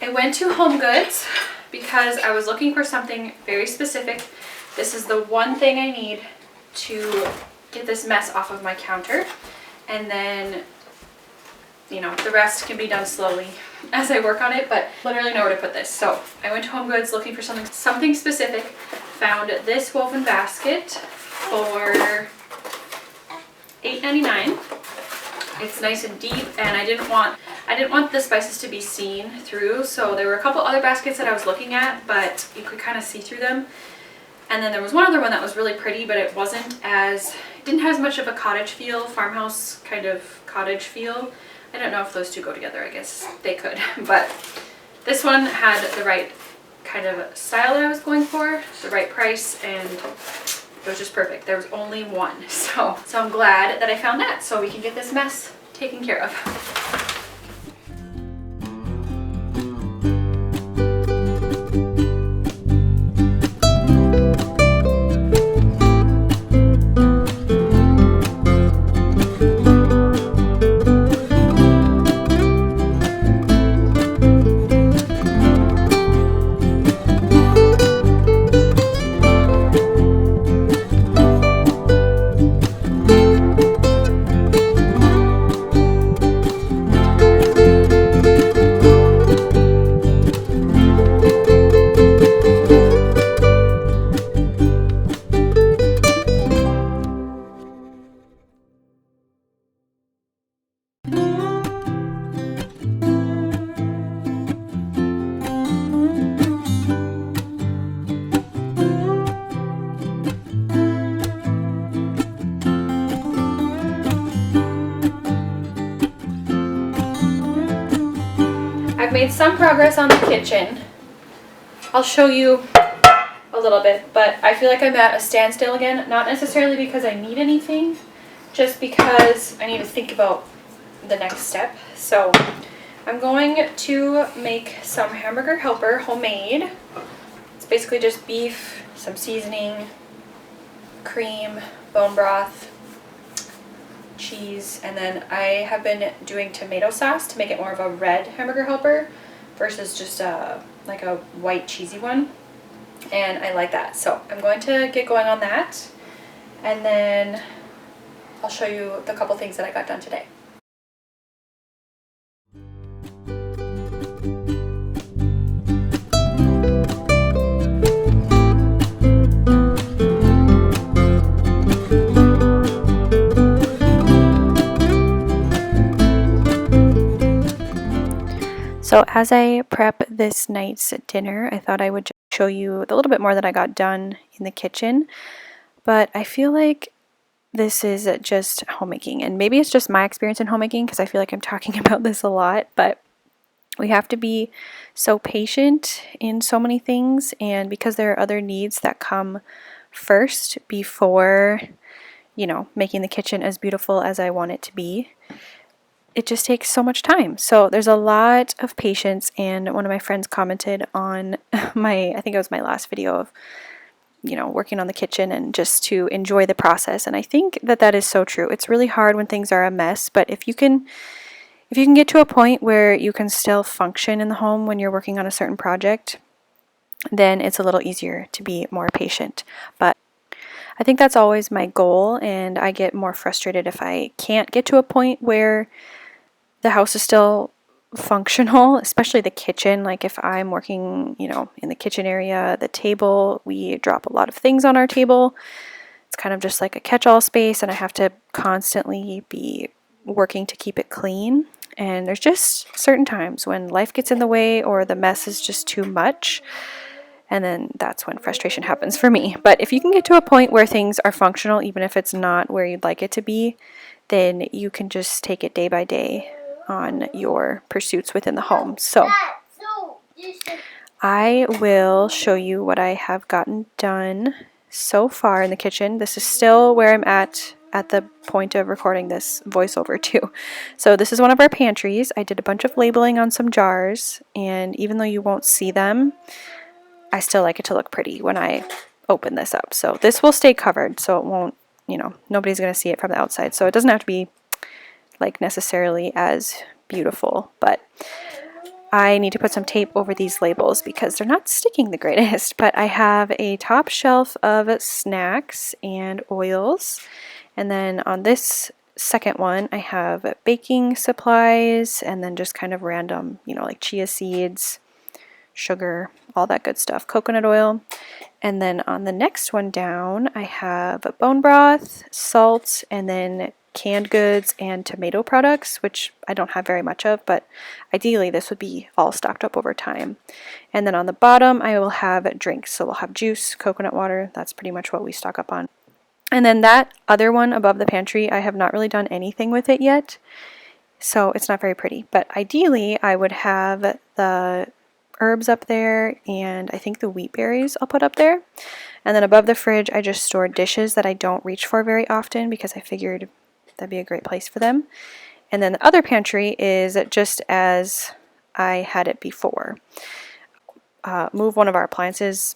I went to Home Goods because I was looking for something very specific. This is the one thing I need to get this mess off of my counter, and then, you know, the rest can be done slowly as I work on it, but literally know where to put this. So I went to Home Goods looking for something specific, found this woven basket for $8.99. It's nice and deep, and I didn't want the spices to be seen through, so there were a couple other baskets that I was looking at, but you could kind of see through them. And then there was one other one that was really pretty, but it didn't have as much of a cottage feel, farmhouse kind of cottage feel. I don't know if those two go together, I guess they could. But this one had the right kind of style that I was going for, the right price, and it was just perfect. There was only one. So I'm glad that I found that, so we can get this mess taken care of. I've made some progress on the kitchen. I'll show you a little bit, but I feel like I'm at a standstill again, not necessarily because I need anything, just because I need to think about the next step. So I'm going to make some hamburger helper homemade. It's basically just beef, some seasoning, cream, bone broth, cheese, and then I have been doing tomato sauce to make it more of a red hamburger helper versus just like a white cheesy one, and I like that. So I'm going to get going on that, and then I'll show you the couple things that I got done today. So as I prep this night's dinner, I thought I would just show you a little bit more that I got done in the kitchen. But I feel like this is just homemaking, and maybe it's just my experience in homemaking because I feel like I'm talking about this a lot, but we have to be so patient in so many things, and because there are other needs that come first before, you know, making the kitchen as beautiful as I want it to be, it just takes so much time. So there's a lot of patience, and one of my friends commented on I think it was my last video of, you know, working on the kitchen and just to enjoy the process. And I think that that is so true. It's really hard when things are a mess, but if you can get to a point where you can still function in the home when you're working on a certain project, then it's a little easier to be more patient. But I think that's always my goal, and I get more frustrated if I can't get to a point where the house is still functional, especially the kitchen. Like if I'm working, you know, in the kitchen area, the table, we drop a lot of things on our table. It's kind of just like a catch-all space, and I have to constantly be working to keep it clean. And there's just certain times when life gets in the way or the mess is just too much, and then that's when frustration happens for me. But if you can get to a point where things are functional, even if it's not where you'd like it to be, then you can just take it day by day on your pursuits within the home. So I will show you what I have gotten done so far in the kitchen. This is still where I'm at the point of recording this voiceover too. So this is one of our pantries. I did a bunch of labeling on some jars, and even though you won't see them, I still like it to look pretty when I open this up. So this will stay covered, so it won't, you know, nobody's going to see it from the outside. So it doesn't have to be like necessarily as beautiful, but I need to put some tape over these labels because they're not sticking the greatest. But I have a top shelf of snacks and oils. And then on this second one, I have baking supplies and then just kind of random, like chia seeds, sugar, all that good stuff, coconut oil. And then on the next one down, I have bone broth, salt, and then canned goods and tomato products, which I don't have very much of, but ideally this would be all stocked up over time. And then on the bottom, I will have drinks. So we'll have juice, coconut water. That's pretty much what we stock up on. And then that other one above the pantry, I have not really done anything with it yet, so it's not very pretty. But ideally, I would have the herbs up there, and I think the wheat berries I'll put up there. And then above the fridge, I just store dishes that I don't reach for very often because I figured that'd be a great place for them. And then the other pantry is just as I had it before. Move one of our appliances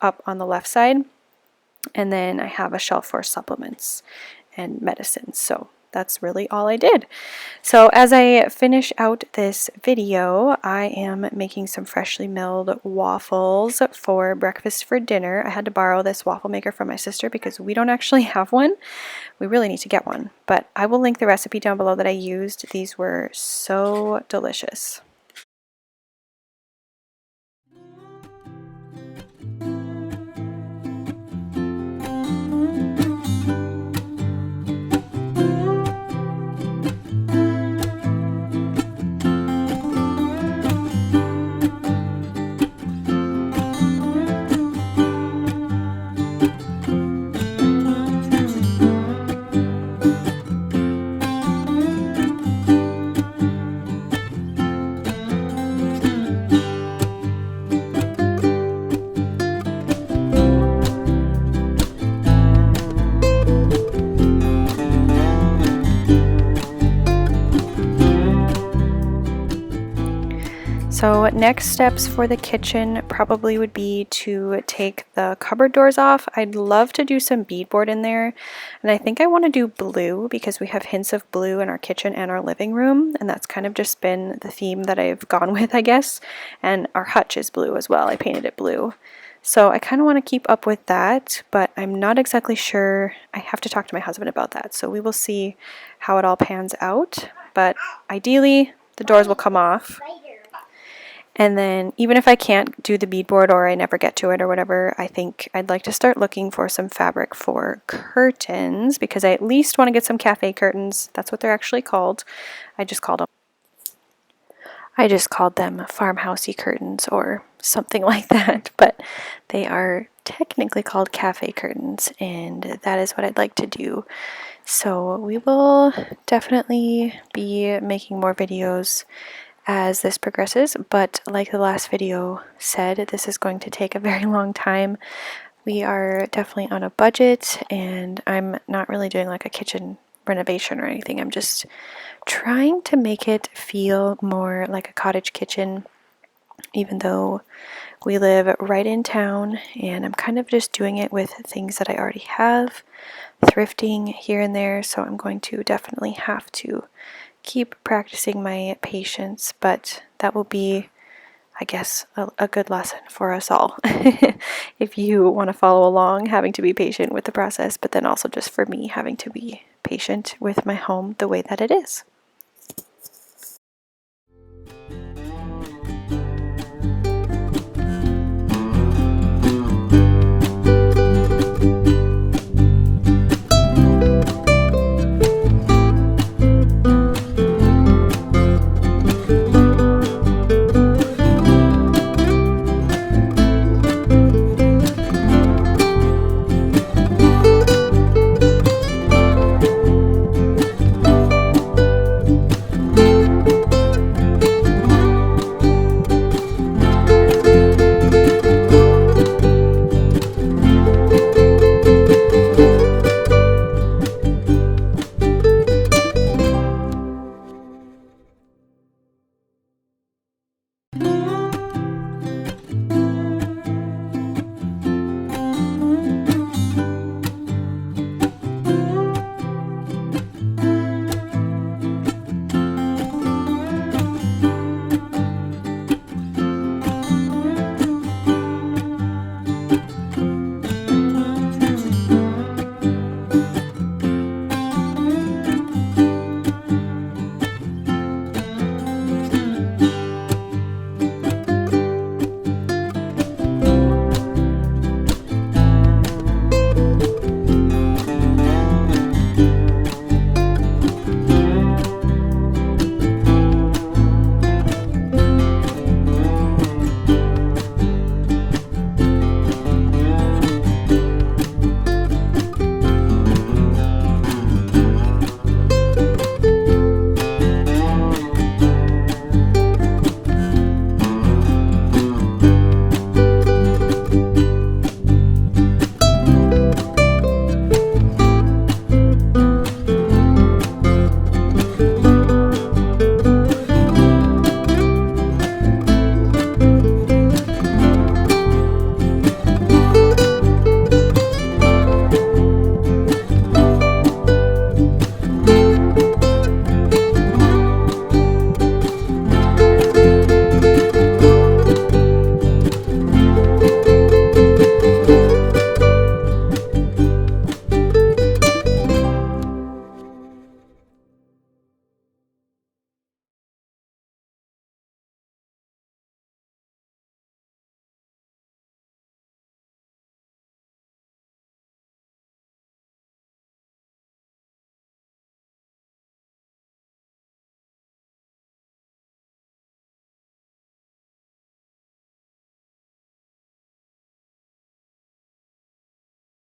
up on the left side, and then I have a shelf for supplements and medicines. So that's really all I did. So as I finish out this video, I am making some freshly milled waffles for breakfast for dinner. I had to borrow this waffle maker from my sister because we don't actually have one. We really need to get one. But I will link the recipe down below that I used. These were so delicious. So next steps for the kitchen probably would be to take the cupboard doors off. I'd love to do some beadboard in there, and I think I want to do blue because we have hints of blue in our kitchen and our living room, and that's kind of just been the theme that I've gone with, I guess. And our hutch is blue as well. I painted it blue. So I kind of want to keep up with that, but I'm not exactly sure. I have to talk to my husband about that, so we will see how it all pans out. But ideally, the doors will come off. And then even if I can't do the beadboard or I never get to it or whatever, I think I'd like to start looking for some fabric for curtains because I at least want to get some cafe curtains. That's what they're actually called. I just called them farmhousey curtains or something like that, but they are technically called cafe curtains, and that is what I'd like to do. So we will definitely be making more videos as this progresses, but like the last video said, this is going to take a very long time. We are definitely on a budget, and I'm not really doing like a kitchen renovation or anything. I'm just trying to make it feel more like a cottage kitchen, even though we live right in town, and I'm kind of just doing it with things that I already have, thrifting here and there, so I'm going to definitely have to keep practicing my patience, but that will be, I guess, a good lesson for us all. If you want to follow along, having to be patient with the process, but then also just for me having to be patient with my home the way that it is.